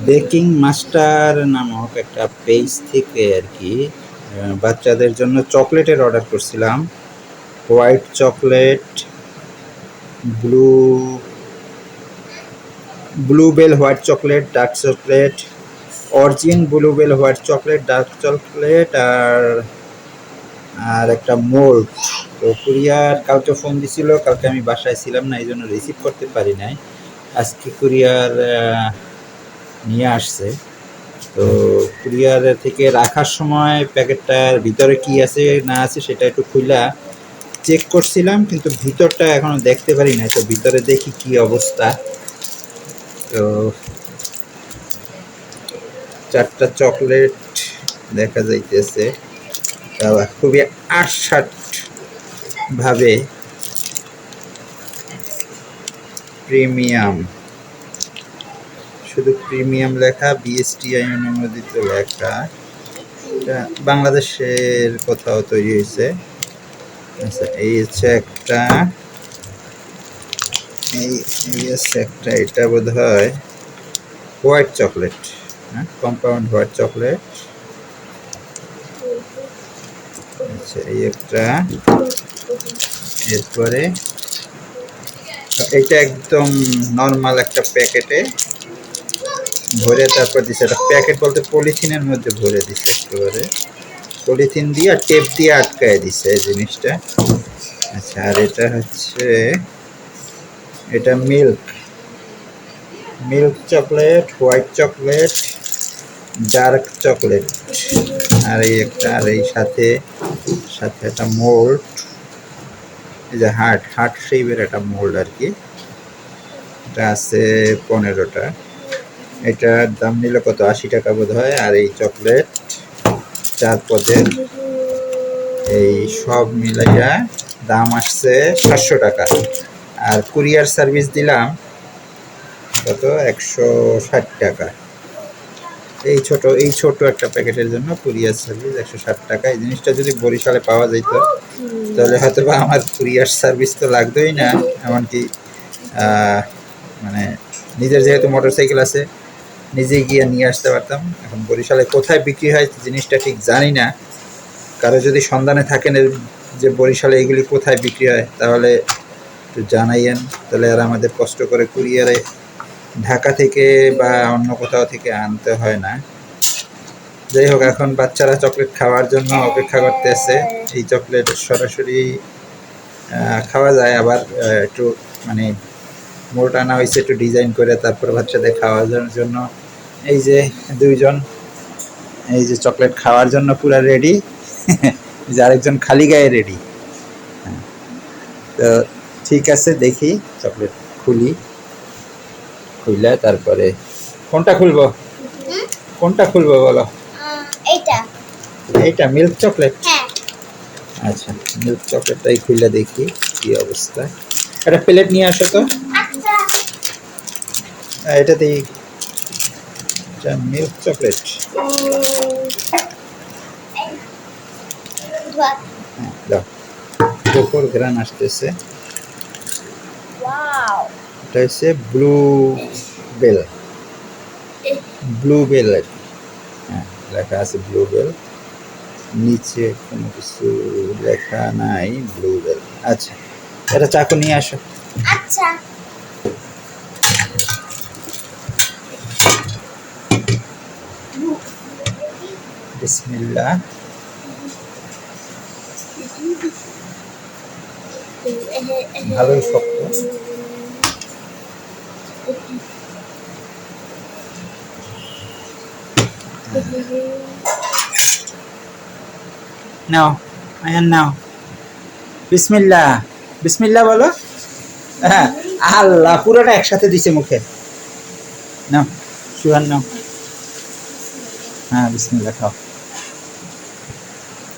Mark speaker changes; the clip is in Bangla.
Speaker 1: বেকিং মাস্টার নামক একটা পেজ থেকে আর কি বাচ্চাদের জন্য চকলেটের অর্ডার করছিলাম। White chocolate, blue Bluebell white chocolate, dark chocolate, origin Bluebell white chocolate, dark chocolate আর একটা মোল্ড। তো কুরিয়ার কালকে ফোন দিছিল, কালকে আমি বাসায় ছিলাম না, এই জন্য রিসিভ করতে পারি নাই। আজকে কুরিয়ার নিয়ে আসছে। তো কুরিয়ার থেকে রাখার সময় প্যাকেটটার ভিতরে কি আছে না আছে সেটা একটু খুইলা চেক করছিলাম, কিন্তু ভিতরটা এখনো দেখতে পারি না। তো ভিতরে দেখি কি অবস্থা। তো 4টা চকলেট দেখা যাইতেছে, খুবই আটসাট ভাবে প্রিমিয়াম, শুধু প্রিমিয়াম লেখা, বিএসটিআই অনুমোদিত লেখা। এটা বাংলাদেশের কোথাও তৈরি হয়েছে। আচ্ছা, এই হচ্ছে একটা, এটা বোধ হয় হোয়াইট চকলেট, হ্যাঁ, কম্পাউন্ড হোয়াইট চকলেট। আচ্ছা, এই একটা। এরপরে এটা একদম নর্মাল একটা প্যাকেটে ভরে তারপর দিছে। এটা প্যাকেট বলতে পলিথিনের মধ্যে ভরে দিছে, একেবারে পলিথিন দিয়ে টেপ দিয়ে আটকায় দিছে এই জিনিসটা। আচ্ছা, আর এটা হচ্ছে, এটা milk chocolate, white chocolate, dark chocolate. আর এই একটা, আর এই সাথে একটা মোল্ড, এই যে হার্ট শেপের একটা মোল্ড আর কি। এটা আছে 15টা। এটার দাম নিল কত, 80 টাকা বোধ হয়। আর এই চকলেট 4 পদের, এই সব মিলাইয়া দাম আসছে 700 টাকা। আর কুরিয়ার সার্ভিস দিলাম কত, 160 টাকা। এই ছোট একটা প্যাকেটের জন্য কুরিয়ার সার্ভিস 160 টাকা। এই জিনিসটা যদি বরিশালে পাওয়া যেত তাহলে হয়তো বা আমার কুরিয়ার সার্ভিস তো লাগতোই না, এমনকি মানে নিজের যেহেতু মোটরসাইকেল আছে নিজে গিয়ে নিয়ে আসতে পারতাম। এখন বরিশালে কোথায় বিক্রি হয় জিনিসটা ঠিক জানি না। কারো যদি সন্ধানে থাকেন যে বরিশালে এগুলি কোথায় বিক্রি হয় তাহলে একটু জানাইয়েন, তাহলে আর আমাদের কষ্ট করে কুরিয়ারে ঢাকা থেকে বা অন্য কোথাও থেকে আনতে হয় না। যাই হোক, এখন বাচ্চারা চকলেট খাওয়ার জন্য অপেক্ষা করতেছে। এই চকলেট সরাসরি খাওয়া যায়, আবার একটু মানে মোট আনা হয়েছে একটু ডিজাইন করে, তারপর বাচ্চাদের খাওয়ার জন্য এই যে দুইজন, এই যে চকলেট খাওয়ার জন্য পুরো রেডি, যে আরেকজন খালি গায়ে রেডি। তো ঠিক আছে, দেখি চকলেট খুললে তারপরে কোনটা খুলবো বলো। এইটা মিল্ক চকলেট। আচ্ছা, মিল্ক চকলেটটাই খুললে দেখি কি অবস্থা। একটা প্লেট নিয়ে আসো তো। এটাতেই মিল্ক চকলেট। দাও, প্রখর ঘ্রাণ আসতেছে। এটা হচ্ছে ব্লুবেল আর কি। হ্যাঁ, লেখা আছে ব্লুবেল, নিচে কোনো কিছু লেখা নাই ব্লুবেল। আচ্ছা, এটা চাকু নিয়ে আসো। আচ্ছা, বিসমিল্লাহ। ভালোই শক্ত। নাও আয়ান, নাও, বিসমিল্লাহ বলো। হ্যাঁ, আল্লাহ, পুরোটা একসাথে দিছে মুখে। নাও সুহান, নাও। হ্যাঁ, বিসমিল্লাহ খাও।